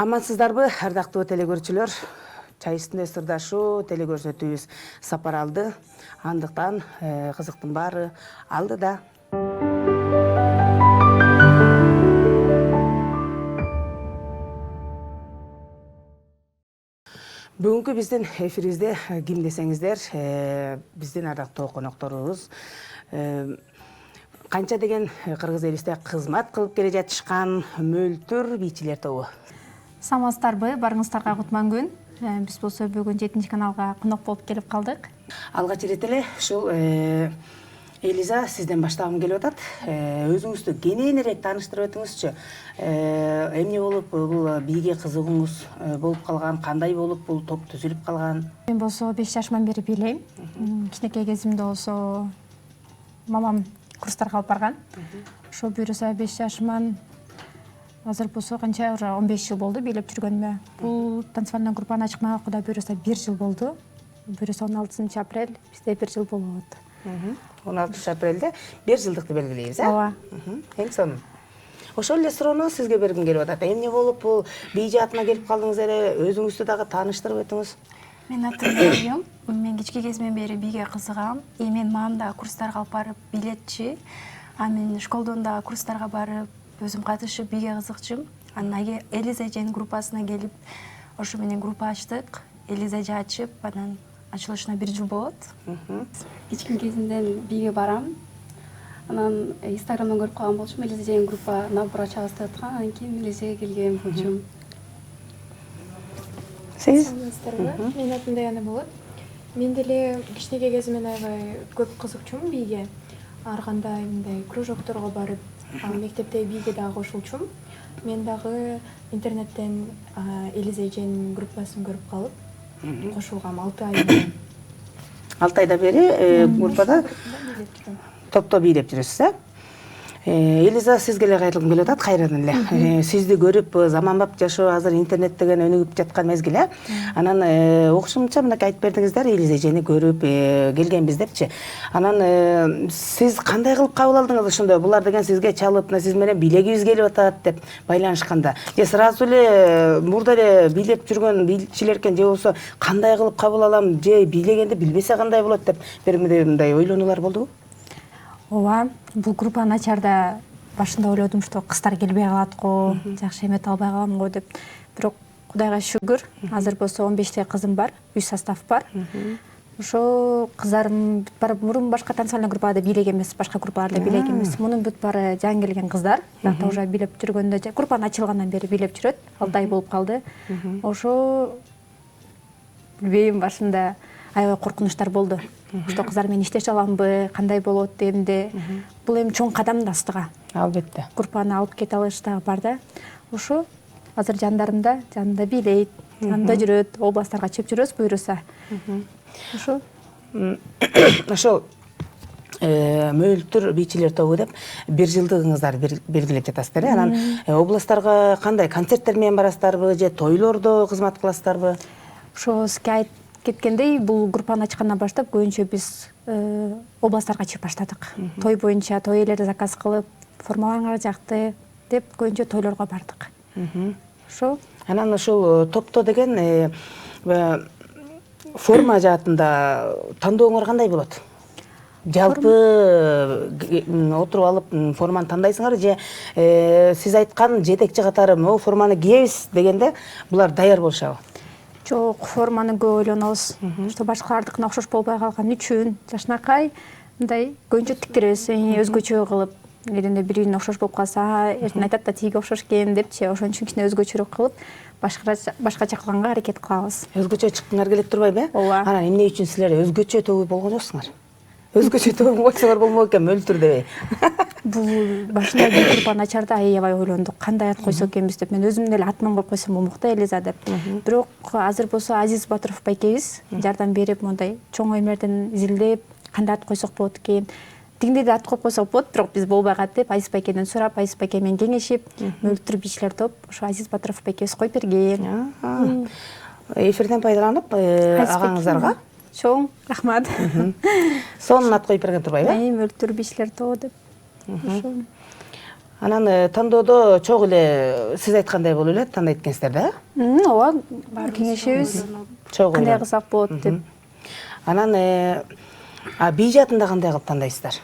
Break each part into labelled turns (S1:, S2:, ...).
S1: Амансыздарбы, ардактуу телегөрүүчүлөр. Чай үстүндө сырдашуу телегөрсөтүүбүз сапар алды. Андыктан кызыктын баары алдыда. Бүгүнкү биздин эфирибизде ким десеңиздер, биздин ардактуу конокторубуз канча деген кыргыз элибизде кызмат кылып келе жатышкан мөлтүр бийчилер тобу.
S2: Самастарбы, барыңыздарга кутман күн. Биз болсо бүгүн 7 каналга конок болуп келип калдык.
S1: Алгач ирет эле ушул Элиза сизден баштагым келип атат. Өзүңүздү кененирээк тааныштырып өтүңүзчү. Эмне болуп бул бийге кызыгууңуз болуп калган, кандай болуп бул топ түзүлүп калган?
S2: Мен болсо 5 жашыман бери бийлейм. Кичинекей кезимде болсо мамам курстарга алып барган. Ошол буюрса 5 жашыман азыр болсо канча 15 жыл болду бийлеп жүргөнүмө. Бул танцевальный группаны ачканга Кудай буюрса 1 жыл болду. Буюрса 16 апрель бизде 1 жыл болот.
S1: 16 апрелде 1 жылдыкты белгилейбиз,
S2: Ооба.
S1: Эң сонун. Ошол эле суроону сизге бергим келип атат. Эмне болуп бул бий жаатына келип калдыңыз эле? Өзүңүздү дагы тааныштырып өтүңүз.
S3: Мен атым Мариям. Мен кичке кезимден бери бийге кызыгам. Мен мамам да курстарга алып барып бийлетчи. Мен школдон да курстарга барып, өзүм катышып бийге кызыкчумун. Анан Элиза эженин группасына келип, ошо менен группа ачтык. Элиза эже ачып, анан ачылышына 1 жыл болот.
S4: Кичкин кезимден бийге барам. Анан Инстаграмдан көрүп калган болчумун, Элиза эженин группа набор ачабыз деп аткан. Анан кийин Элизага келгем болчумун.
S1: Сиз?
S5: Мен атым Даяна болот. Мен деле кичинекей кезимден аябай көп кызыкчумун бийге. Ар кандай мындай кружокторго барып, мектепте бийге дагы кошулчумун. Мен дагы интернеттен Элиза эженин группасын көрүп калып, кошулгам 6 ай.
S1: 6 айда бери группада топто бийлеп жүрөсүз, Элиза, сизге эле кайрылгым келип атат, кайрадан эле. Сизди көрүп, заманбап жашоо азыр интернет деген өнүгүп жаткан мезгил, Анан окушумча мынакей айтып бердиңиздер, Элиза эжени көрүп келгенбиз депчи. Анан сиз кандай кылып кабыл алдыңыз ошондо? Булар деген сизге чалып, сиз менен бийлегибиз келип атат деп байланышканда. Же сразу эле мурда эле бийлеп жүргөн бийчилер экен, же болсо кандай кылып кабыл алам, же бийлегенди билбесе кандай болот деп бир мындай ойлонуулар болдубу?
S2: Ооба, бул группаны ачарда башында ойлодум, что кыздар келбей калат го, жакшы эмет албай калам го деп. Бирок Кудайга шүгүр, азыр болсо 15 кызым бар, 3 состав бар. Ошо кыздарым барып мурун башка танцевальный группада бийлеген эмес, башка группаларда бийлеген эмес. Мунун бүт баары жаңы келген кыздар. Дата уже бийлеп жүргөндө, группаны ачылгандан бери бийлеп жүрөт. 6 ай болуп калды. Ошо билбейм, башында аябай коркунучтар болду. Что кыздар менен иштеше аламбы, кандай болот дегенде. Бул эми чоң кадам да астыга.
S1: Албетте.
S2: Группаны алып кете алыш дагы бар да. Ошо азыр жандарымда бийлейт, жанында жүрөт, областтарга чыгып жүрөбүз буюрса. Ошо.
S1: Ошол мөлтүр бийчилер тобу деп 1 жылдыгыңыздар белгилеп жатасыздар, Анан областтарга кандай концерттер менен барасыздарбы, же тойлордо кызмат кыласыздарбы?
S2: Ошо сизге айтып кеткендей, бул группаны ачкандан баштап көбүнчө биз областтарга чыгып баштадык. Той боюнча той ээлери заказ кылып, формаларыңар жакты деп көбүнчө тойлорго бардык. Ошо.
S1: Анан ошол топто деген форма жаатында тандооңор кандай болот? Жалпы отуруп алып форманы тандайсыңар, же сиз айткан жетекчи катары могу форманы кийебиз дегенде булар даяр болушабы?
S2: Жок, форманы көп ойлонобуз. Что башкалардыкына окшош болбой калган үчүн, жашынакай мындай көбүнчө тиктиребиз, өзгөчө кылып. Элинде бирине окшош болуп калса, эртең айтат да тиги окшош экен депчи, ошон үчүн кичине өзгөчөрөөк кылып, башкача кылганга аракет кылабыз.
S1: Өзгөчө чыккыңар келип турбайбы?
S2: Ооба.
S1: Анан эмне үчүн силер өзгөчө тобу болгон жоксуңар? Өзгөчө тобу койсоңор болмок экен, мөлтүр дебей.
S2: Бул башында бир группаны ачарда аябай ойлондук, кандай ат койсок экенбиз деп. Мен өзүм деле атынан коюп койсом болмок да, Элиза деп. Бирок азыр болсо Азиз Батыров байкебиз жардам берип, мондай чоң эмелерден изилдеп, кандай ат койсок болот экен. Тигиндей да ат коюп койсок болот, бирок биз болбой калат деп Азиз байкеден сурап, Азиз байке менен кеңешип, мөлтүр бийчилер топ, ошо Азиз Батыров байкебиз коюп берген.
S1: Эфирден пайдаланып, агаңыздарга
S2: чоң рахмат.
S1: Сонун ат коюп берген турбайбы?
S2: Мөлтүр бийчилер тобу деп.
S1: Анан тандоодо чогуу эле сиз айткандай болуп эле тандайт экенсиздер да?
S2: ооба кеңешебиз
S1: Чогуу
S2: кандай кылсак болот деп.
S1: Анан бий жаатында кандай кылып тандайсыздар?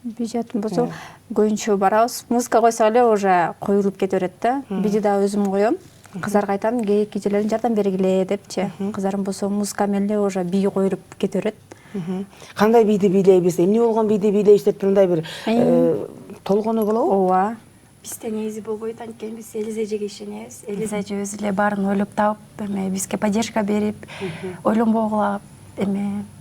S2: Би жатын болсо көбүнчө барабыз. Музыка койсок эле уже коюлуп кете берет да. Бийди дагы өзүм коем. Кыздарга айтам, кечелерин жардам бергиле депчи. Кыздарым болсо музыка менен эле уже бий коюлуп кете берет.
S1: Кандай бийди бийлейбиз, эмне болгон бийди бийлейбиз деп мындай бир толгонуу болобу?
S2: Ооба.
S3: Бизде негизи болбойт, анткени биз Элиз эжеге ишенебиз. Элиз эже өзү эле баарын ойлоп таап, бизге поддержка берип, ойлонбогула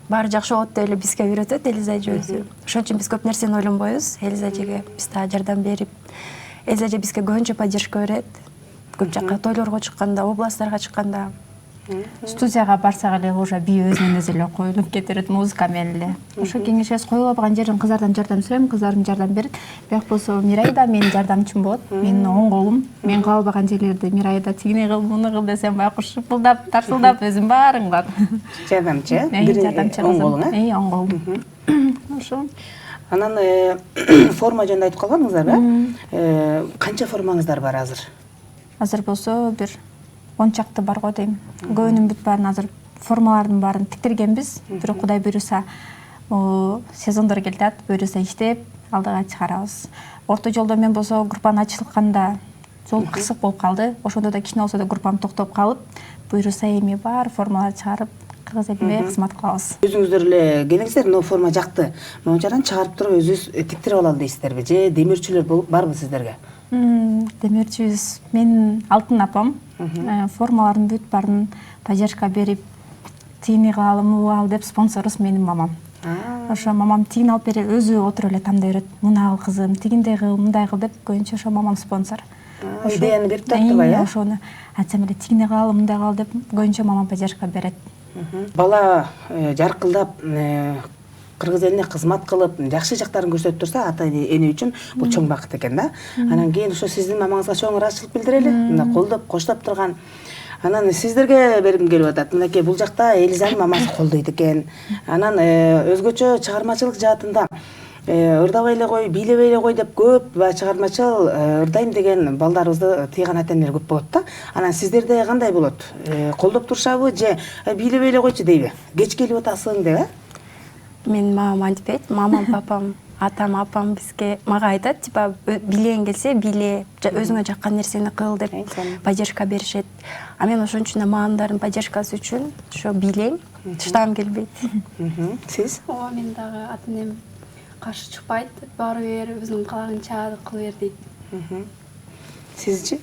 S3: баары жакшы болот деп эле бизге үйрөтөт Элиз эже өзү. Ошон үчүн биз көп нерсени ойлонбойбуз. Элиз эжеге биз да жардам берип, Элиз эже бизге көбүнчө поддержка берет. Көп жакка тойлорго чыкканда, областтарга чыкканда.
S2: Студияга барсак эле уже бий өзүнөн өзү эле коюлуп кете берет музыка менен эле. Ошо кеңешебиз коюла албаган жерин кыздардан жардам сурайм, кыздарым жардам берет. Бирок болсо Мирай да менин жардамчым болот. Менин оң колум. Мен кыла албаган жерлерди Мирай да тигине кыл, муну кыл десем байкуш шыпылдап, тарсылдап өзүм баарын кылат.
S1: Жардамчы,
S2: Жардамчы
S1: оң колуң,
S2: оң колум. Ошо.
S1: Анан форма жөнүндө айтып калгандыңыздар да? Канча формаңыздар бар азыр?
S2: Азыр болсо бир 10 чакты бар го дейм. Көбүнүн бүт баарын азыр формалардын баарын тиктиргенбиз. Бирок Кудай буйруса сезондор келатат, буйруса иштеп алдыга чыгарабыз. Орто жолдо мен болсо группаны ачылганда жол кысык болуп калды. Ошондо да кичине болсо да группам токтоп калып, буйруса эми бар формаларды чыгарып кыргыз элине кызмат кылабыз.
S1: Өзүңүздөр эле келиңиздер, но форма жакты. Мончадан чыгарып туруп өзүбүз тиктирип алалы дейсиздерби? Же демирчүлөр барбы сиздерге?
S2: Демирчүбүз. Мен алтын апам. Формалардын бүт баарын поддержка берип, тигини кылалы, муну ал деп спонсорубуз менин мамам. Ошо мамам тигин алып берип, өзү отуруп эле тандай берет. Муну ал кызым, тигиндей кыл, мындай кыл деп көбүнчө ошо мамам спонсор.
S1: Идеяны берип турат,
S2: ошону айтсам эле тигине кылалы, мындай кыл деп көбүнчө мамам поддержка берет.
S1: Бала жаркылдап кыргыз элине кызмат кылып, жакшы жактарын көрсөтүп турса, ата эне үчүн бул чоң бакыт экен да. Анан кийин ошо сиздин мамаңызга чоң ыраазычылык билдирели, мына колдоп, коштоп турган. Анан сиздерге бергим келип атат. Мынакей бул жакта Элизанын мамасы колдойт экен. Анан өзгөчө чыгармачылык жаатында ырдабай эле кой, бийлебей эле кой деп көп чыгармачыл ырдайм деген балдарыбызды тыйган ата энелер көп болот да. Анан сиздерде кандай болот? Колдоп турушабы же бийлебей эле койчу дейби? Кеч келип атасың деп,
S3: Мен мамам антипейт, мамам, папам, атам, апам бизге мага айтат, типа билең келсе биле, өзүңө жаккан нерсени кыл деп поддержка беришет. А мен ошон үчүн маамдардын поддержкасы үчүн ошо бийлейм, тыштагым келбейт.
S1: Сиз?
S4: Ооба, мен дагы ата энем каршы чыкпайт, бары бер, өзүнүн каалагынча кыла бер дейт.
S1: Сизчи?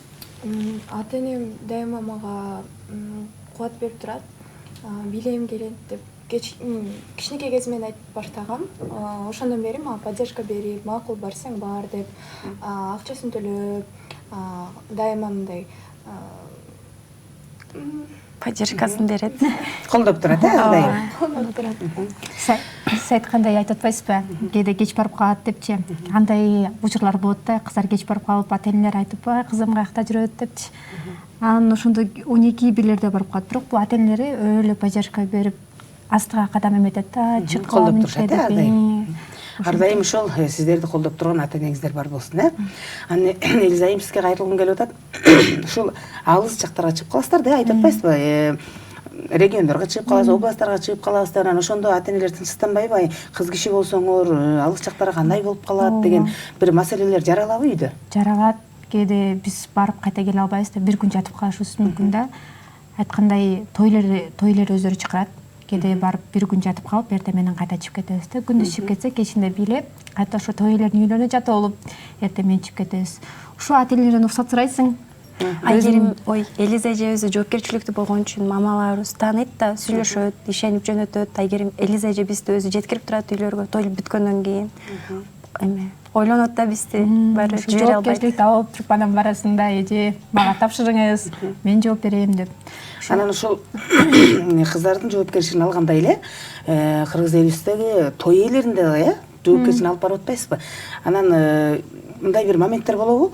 S5: Ата энем дайыма мага кубат берип турат. Бийлегим келет деп кичинекей кезимден айтып баштагам. Ошондон бери мага поддержка берип, макул барсаң бар деп, акчасын төлөп, дайыма мындай
S3: Поддержкасын берет.
S1: Колдоп турат, дайым.
S5: колдоп турат.
S2: Сиз айткандай айтып атпайсызбы? Кээде кеч барып калат депчи. Андай учурлар болот да, кыздар кеч барып калып, ата энелер айтып, кызым каякта жүрөт депчи. Анан ошондо 12 бирлерде барып калат. Бирок бул ата энелери өлө поддержка берип, астыга кадам эметет да, чык
S1: колдоп турушат, ар дайым ошол сиздерди колдоп турган ата энеңиздер бар болсун, Анан Элизайым сизге кайрылгым келип атат. Ушул алыс жактарга чыгып каласыздар да, айтып атпайсызбы? Региондорго чыгып каласыз, областтарга чыгып каласыздар. Анан ошондо ата энелер тынчсызданбайбы? Кыз киши болсоңор, алыс жактар кандай болуп калат деген бир маселелер жаралабы үйдө?
S2: Жаралат. Кээде биз барып кайта келе албайбыз да, бир күн жатып калышыбыз мүмкүн да. Айткандай тойлер өздөрү чакырат. Кээде барып бир күн жатып калып, эртең менен кайта чыгып кетебиз да. Күндүз чыгып кетсек, кечинде бийлеп, кайта ошо тойлердин үйлөрүнө жатып алып, эртең менен чыгып кетебиз. Ушул ата энелерден уруксат сурайсың.
S3: Айгерим, Элиз эже өзү жоопкерчиликтүү болгон үчүн мамаларыбыз тааныйт да, сүйлөшөт, ишенип жөнөтөт. Айгерим Элиз эже бизди өзү жеткирип турат үйлөргө, той бүткөндөн кийин. Ойлонот да бизди, баары жибере албайт.
S2: Жоопкерчиликти алып туруп анан барасың эже, мага тапшырыңыз, мен жооп берем деп.
S1: Анан ошол кыздардын жоопкерчилигин алгандай эле кыргыз элибиздеги той ээлеринде да, жоопкерчилигин алып барып атпайсызбы? Анан мындай бир моменттер болобу?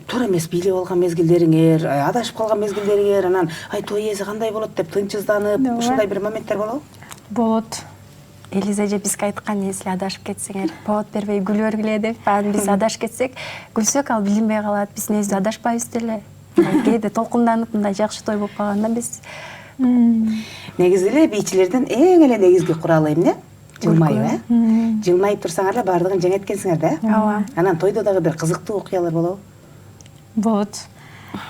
S1: Туура эмес бийлеп алган мезгилдериңер, адашып калган мезгилдериңер, анан той ээси кандай болот деп тынчсызданып, ушундай бир моменттер болобу?
S2: Болот.
S3: Элиза эже бизге айткан, если адашып кетсеңер, повод бербей күлбөргүлө деп. Анан биз адашып кетсек, күлсөк ал билинбей калат. Биз негизи адашпайбыз деле. Кээде толкунданып мындай жакшы той болуп калганда биз
S1: Негизи эле бийчилердин эң эле негизги куралы эмне? Жылмайып, Жылмайып турсаңар эле баардыгын жеңет экенсиңер да.
S3: Ооба.
S1: Анан тойдо дагы бир кызыктуу окуялар болобу?
S2: болот.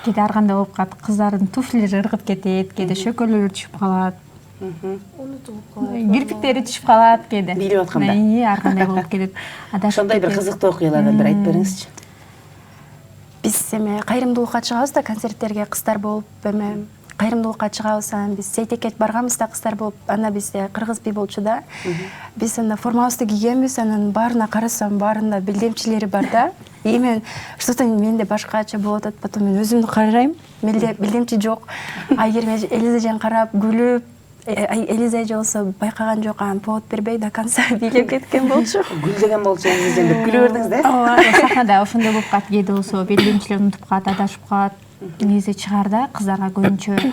S2: Кээде ар кандай болуп калат, кыздардын туфлилери ыргып кетет, кээде шөкөлөрү түшүп калат,
S5: Унутулуп калат.
S2: кирпиктери түшүп калат кээде.
S1: Бийлеп атканда.
S2: Ар кандай болуп кетет. Адашып
S1: Ошондой бир
S2: кетет.
S1: кызыктуу окуялардан бир айтып бериңизчи.
S3: биз эме кайрымдуулукка чыгабыз да, концерттерге кыздар болуп, эме кайрымдуулукка чыгабыз. Анан биз Сейтекке барганбыз да, кыздар болуп, анда бизде кыргыз би болчу да. Биз анда формабызды кийгенбиз, анан баарына карасам, баарында билдемчилери бар да. И мен что-то менде башкача болуп атат, потом мен өзүмдү карайм, менде билдемчи жок. Айгерим Элиза эжени карап күлүп, Элиза эже болсо байкаган жок, анан повод бербей до конца бийлеп кеткен болчу.
S1: Гүлдөгөн болчу өзүңүз деп күлө бердиңиз да?
S2: Ооба, сахнада ошондой болуп калат, кээде болсо белдемчилер унутуп калат, адашып калат. Элиза чыгар да, кыздарга көбүнчө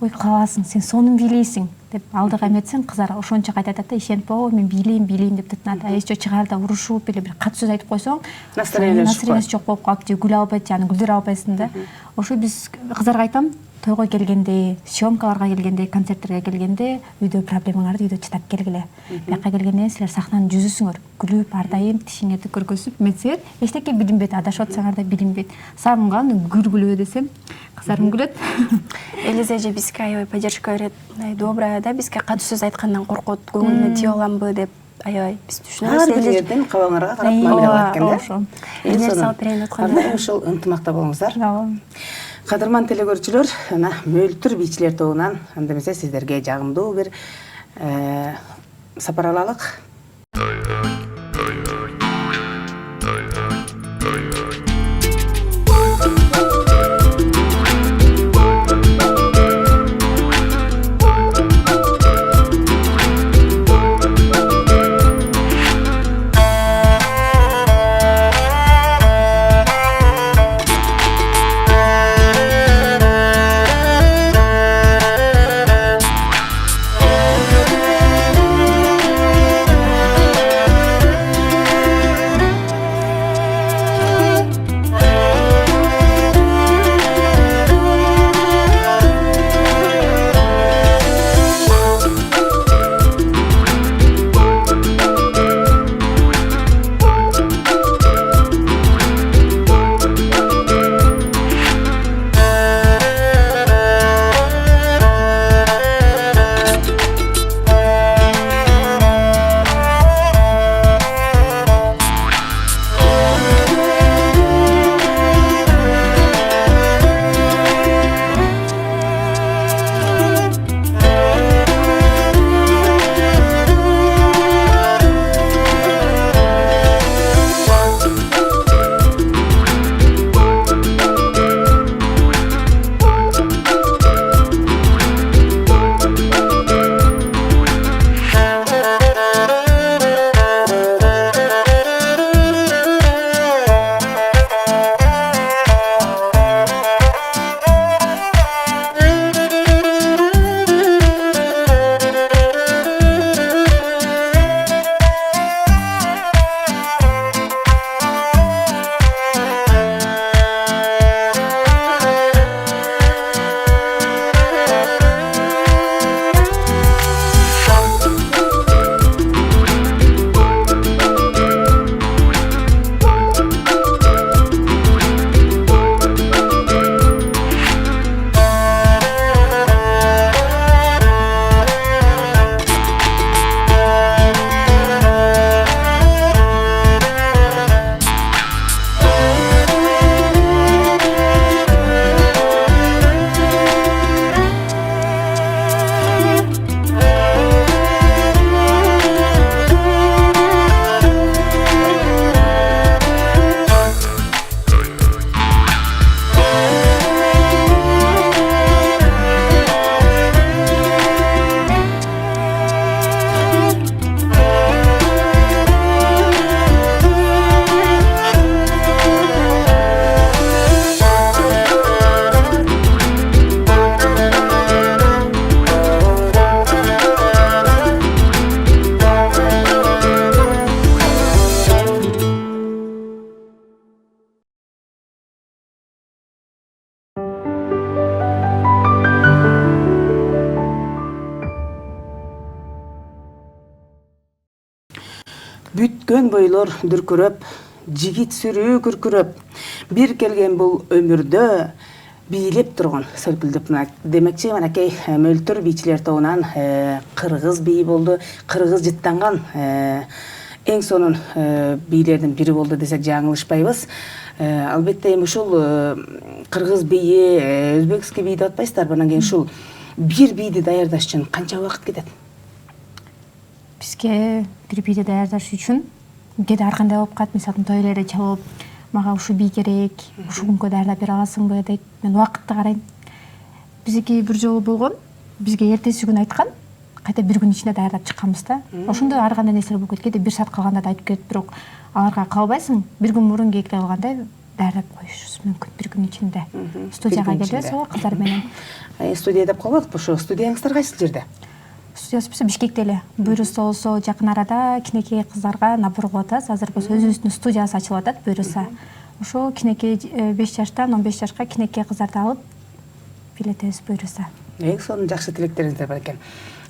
S2: ой каласың, сен сонун бийлейсиң деп алдыга эметсең, кыздар ошончо кайтып атат да, ишенип, о мен бийлейм деп тытынат. А эсче чыгар да урушуп эле бир кат сөз айтып койсоң, настроениясы жок болуп калып, же күлө албайт, же аны күлдүрө албайсың да. Ошо биз кыздарга айтам, тойго келгенде, съемкаларга келгенде, концерттерге келгенде үйдө проблемаңарды үйдө чыдап келгиле. Бияка келгенде силер сахнанын жүзүсүңөр, күлүп, ар дайым тишиңерди көргөзүп, эметсеңер, эчтеке билинбейт, адашып атсаңар да билинбейт. Сагынган күлгүлө десем, кыздарым күлөт.
S3: Элиза эже бизге аябай поддержка берет, добрая да, бизге катуу сөз айткандан коркот, көңүлүмө тие аламбы деп аябай биз түшүнөбүз.
S1: Ар бириңердин кабагыңарга карап мамиле кылат экен да.
S2: Ошо.
S3: Эмне салып берейин деп атканда.
S1: Ардайым ушул ынтымакта болуңуздар. Кадырман телекөрүүчүлөр, ана Мөлтүр бийчилер тобунан анда эмесе сиздерге жагымдуу бир сапар алалык. бүткөн бойлор дүркүрөп, жигит сүрүү күркүрөп, бир келген бул өмүрдө бийлеп турган сөлпүлдөп. Демекчи, манакей мөлтүр бийчилер тобунан кыргыз бийи болду, кыргыз жыттанган эң сонун бийлердин бири болду десек жаңылышпайбыз. Албетте эми ушул кыргыз бийи, өзбекский бий деп атпайсыздарбы? Анан кийин ушул бир бийди даярдаш үчүн канча убакыт кетет?
S2: Бизге бир бийди даярдаш үчүн кээде ар кандай болуп калат. Мисалы той эле чалып, мага ушул бий керек, ушул күнгө даярдап бере аласыңбы дейт. Мен убакытты карайм. Биздики бир жолу болгон, бизге эртеси күнү айткан, кайта бир күн ичинде даярдап чыкканбыз да. Ошондо ар кандай нерселер болуп кетет. Кээде бир саат калганда да айтып кетет, бирок аларга калбайсың. Бир күн мурун келип калгандай даярдап коюшубуз мүмкүн бир күн ичинде. Студияга келебиз го кыздар менен.
S1: Студия деп калбадыкпы? Ошо студияңыздар кайсы жерде?
S2: Студиясы Бишкекте эле. Буюрса болсо жакын арада кичинекей кыздарга набор кылып атабыз. Азыр болсо өзүбүздүн студиясы ачылып атат буюрса. Ошо кичинекей 5 жаштан 15 жашка кичинекей кыздарды алып бийлетебиз буюрса.
S1: Эң сонун жакшы тилектериңиздер бар экен.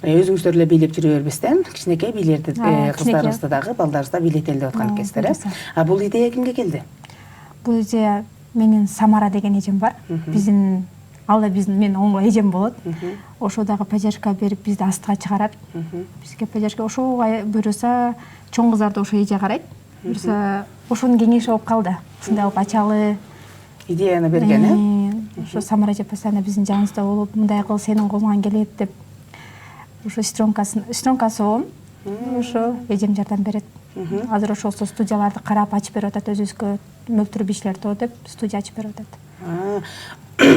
S1: Өзүңүздөр эле бийлеп жүрө бербестен, кичинекей бийлерди кыздарыбызды дагы, балдарыбызды да бийлетели деп аткан экенсиздер, э? А бул идея кимге келди?
S2: Бул идея менин Самара деген эжем бар. Биздин менин оңго эжем болот. Ошо дагы поддержка берип бизди астыга чыгарат. Бизге поддержка ошо буюрса чоң кыздарды ошо эже карайт. Буюрса ошонун кеңеши болуп калды. Ушундай кылып ачалы.
S1: Идеяны берген, э?
S2: Ошо Самара эже постоянно биздин жаныбызда болуп, мындай кыл, сенин колуңан келет деп. Ошо сестренкасы болом. Ошо эжем жардам берет. Азыр ошол студияларды карап ачып берип атат, өзүбүзгө мөлтүр бийчилер тобу деп студия ачып берип атат.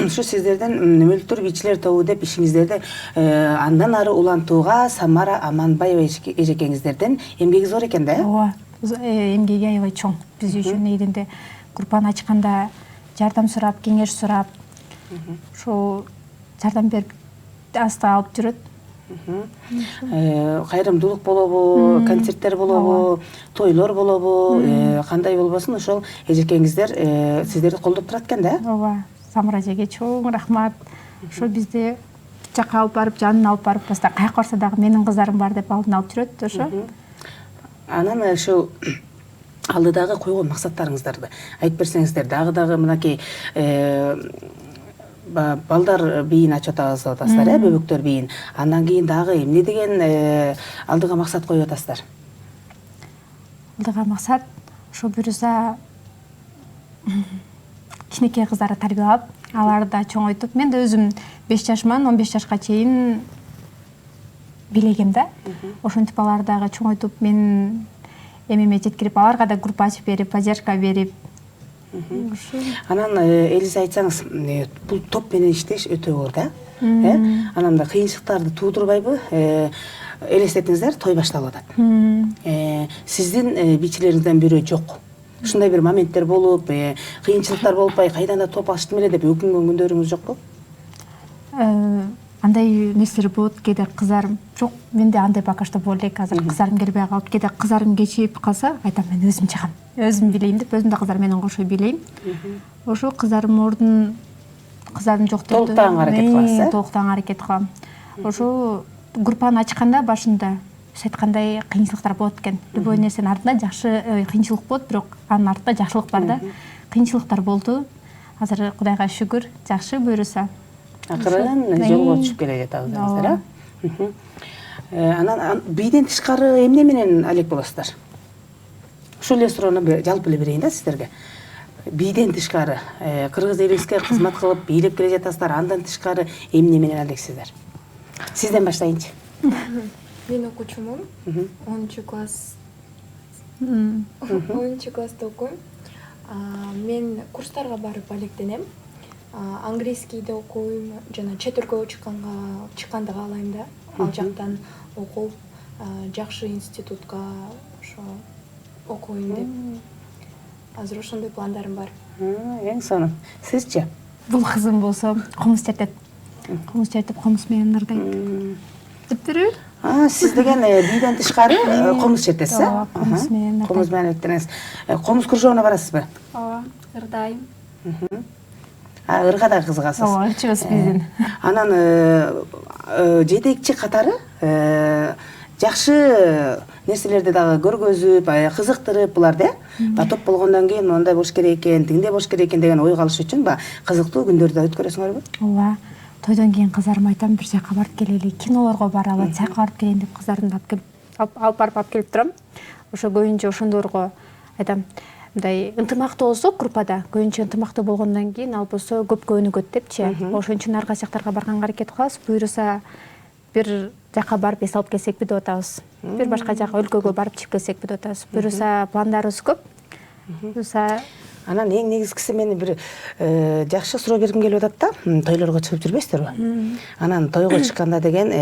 S1: Ушу сиздердин мөлтүр бийчилер тобу деп ишиңиздерди андан ары улантууга Самара Аманбаева эжекеңиздердин эмгеги зор экен да, э?
S2: Ооба, эмгеги аябай чоң. Биз үчүн негизинде группаны ачканда жардам сурап, кеңеш сурап, ошо жардам берип астыга алып жүрөт.
S1: Кайрымдуулук болобу, концерттер болобу, тойлор болобу, кандай болбосун, ошол эжекеңиздер сиздерди колдоп турат экен да?
S2: Ооба, Самара эжеге чоң рахмат. Ошо бизди жакка алып барып, жанына алып барып, просто каяка барса дагы менин кыздарым бар деп алдын алып жүрөт ошо.
S1: Анан ошо алдыдагы койгон максаттарыңыздарды айтып берсеңиздер, дагы мынакей балдар бийин ачып атабыз деп атасыздар, бөбөктөр бийин. Андан кийин дагы эмне деген алдыга максат коюп атасыздар?
S2: Алдыга максат ошо буюрса кичинекей кыздарды тарбиялап, аларды чоңойтуп, мен да өзүм 5 жашыман 15 жашка чейин бийлегем да. Ошентип аларды дагы чоңойтуп, мен эмеме жеткирип, аларга да группа ачып берип, поддержка берип.
S1: Анан Элиза айтсаңыз, бул топ менен иштеш өтө оор да. Анан да кыйынчылыктарды туудурбайбы? Элестетиңиздер, той башталып атат. Сиздин бийчилериңизден бирөө жок. Ушундай бир моменттер болуп, кыйынчылыктар болупай, кайдан да топ аштым эле деп өкүнгөн күндөрүңүз жокпу?
S2: Андай нерселер болот, кээде кыздарым жок, менде андай багажда боло элек, азыр кыздарым келбей калып, кээде кыздарым кечип калса, айтам мен өзүм чыгам, өзүм бийлейм деп, өзүм да кыздар менен кошо бийлейм. Ошо кыздарым ордун, кыздарым жокторду
S1: толуктаган аракет кыласыз,
S2: толуктаган аракет кылам. Ошо группаны ачканда башында сиз айткандай кыйынчылыктар болот экен. Любой нерсенин артында жакшы кыйынчылык болот, бирок анын артында жакшылык бар да. Кыйынчылыктар болду. Азыр Кудайга шүгүр, жакшы буюрса.
S1: Акырын жолго түшүп келе жатабыздар, э? Анан бийден тышкары эмне менен алек болосуздар? Ушул эле суроону жалпы эле берейин да сиздерге. Бийден тышкары кыргыз элибизге кызмат кылып бийлеп келе жатасыздар, андан тышкары эмне менен алексиздер? Сизден баштайынчы.
S5: Мен окуучумун. 10-класс. 10-класста окуйм. Мен курстарга барып алектенем. Английскийди окуйм, жана чет өлкөгө чыкканды каалайм да. Ал жактан окуп, жакшы институтка ошо окуйм деп. Азыр ошондой пландарым бар.
S1: Эң сонун. Сизчи?
S2: Бул кызым болсо комуз чертет. Комуз чертип, комуз менен ырдайт. Деп береби?
S1: Сиз деген бийден тышкары комуз чертесиз, э?
S2: Ооба, комуз менен ырдайт.
S1: Комуз менен ырдайсыз. Комуз кружогуна барасызбы?
S4: Ооба, ырдайм.
S1: Ырга да кызыгасыз.
S2: Ооба, ырчыбыз биздин.
S1: Анан жетекчи катары жакшы нерселерди дагы көргөзүп, кызыктырып булар да. Топ болгондон кийин мондай болуш керек экен, тиңдей болуш керек экен деген ой калыш үчүн кызыктуу күндөрдү өткөрөсүңөрбү?
S2: ооба, тойдон кийин кыздарыма айтам, бир жака барып келели, кинолорго баралы, чайга барып келейин деп кыздарды алып барып келип турам. Ошо көбүнчө ошондорго айтам, мындай ынтымактуу болсок группада, көбүнчө ынтымактуу болгондон кийин албосо көпкө өнүгөт депчи. Ошон үчүн ар кайсы жактарга барганга аракет кылабыз. Буюрса бир жака барып эс алып келсекпи деп атабыз. Бир башка жака өлкөгө барып чыгып келсекпи деп атабыз. Буюрса пландарыбыз көп. Буюрса
S1: Анан эң негизгиси мени бир жакшы суроо бергим келип атат да. Тойлорго чыгып жүрбөйсүздарбы? Анан тойго чыкканда деген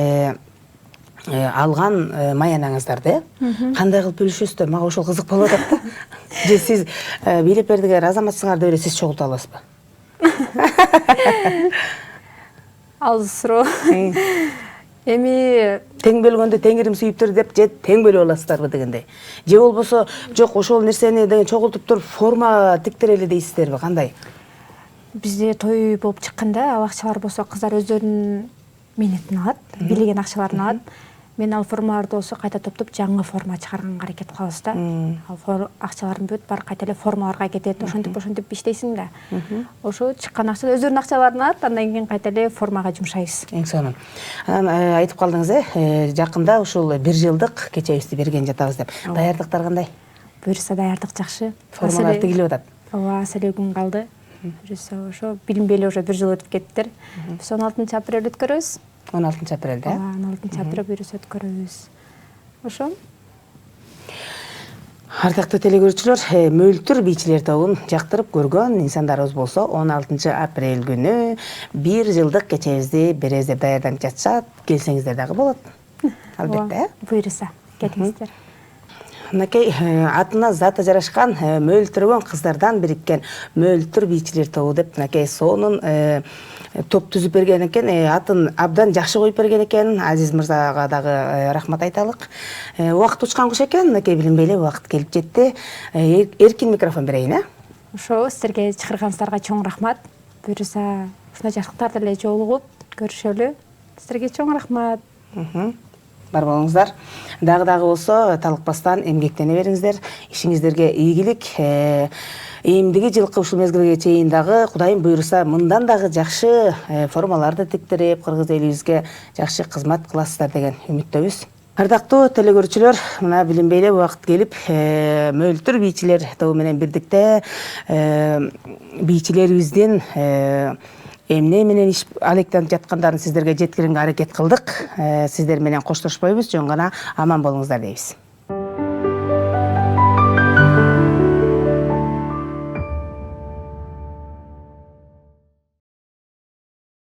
S1: алган маянаңыздарды кандай кылып бөлүшөсүздөр? Мага ошол кызык болуп атат да. Же сиз бийлеп бердигер азаматсыңар деп эле сиз чогултуп аласызбы?
S2: ал суроо. Эми
S1: Тең бөлгөндө теңирим сүйүптүр деп же тең бөлүп аласыздарбы дегендей. Же болбосо жок ошол нерсени деген чогултуп туруп форма тиктирели дейсиздерби? Кандай?
S2: бизде той болуп чыкканда ал акчалар болсо кыздар өздөрүнүн минетин алат, бийлеген акчаларын алат. Мен ал формаларды болсо кайта топтоп жаңы форма чыгарганга аракет кылабыз да. Ал акчалардын бүт баары кайта эле формаларга кетет. Ошентип иштейсиң да. Ошо чыккан акча өздөрүнүн акчаларын алат, андан кийин кайта эле формага жумшайбыз.
S1: Эң сонун. Анан айтып калдыңыз, жакында ушул 1 жылдык кечебизди берген жатабыз деп. Даярдыктар кандай?
S2: Буюрса даярдык жакшы.
S1: Формалар тигилип атат.
S2: Ооба, аселе күн калды. Буюрса ошо билинбей уже 1 жыл өтүп кетиптир. Биз 16 апрель өткөрөбүз.
S1: 16 апрелде.
S2: 16 апрель буюрса өткөрөбүз. Ошо.
S1: Ардактуу телекөрүүчүлөр, Мөлтүр бийчилер тобун жактырып көргөн инсандарыбыз болсо 16 апрель күнү 1 жылдык кечебизди беребиз деп даярданып жатышат. Келсеңиздер дагы болот. Албетте.
S2: Буюрса келиңиздер.
S1: Мынакей атына заты жарашкан мөлтүргөн кыздардан бириккен Мөлтүр бийчилер тобу деп мынакей сонун топ түзүп берген экен. Атын абдан жакшы коюп берген экен. Азиз мырзага дагы рахмат айталык. Убакыт учкан куш экен. Мынакей билинбей эле убакыт келип жетти. Эркин микрофон берейин,
S2: Ошо силерге чакырганыңыздарга чоң рахмат. Буюрса ушундай жакшылыктарда эле жолугуп көрүшөлү. Силерге чоң рахмат.
S1: Бар болуңуздар. Дагы болсо талыкпастан эмгектене бериңиздер. Ишиңиздерге ийгилик. Эмдиги жылкы ушул мезгилге чейин дагы Кудайым буйруса мындан дагы жакшы формаларды тиктирип, кыргыз элибизге жакшы кызмат кыласыздар деген үмүттөбүз. Ардактуу телекөрүүчүлөр, мына билинбей эле убакыт келип, Мөлтүр бийчилер тобу менен бирдикте бийчилерибиздин эмне менен иш алектенип жаткандарын сиздерге жеткирүүгө аракет кылдык. Сиздер менен коштошпойбуз, жөн гана аман болуңуздар дейбиз.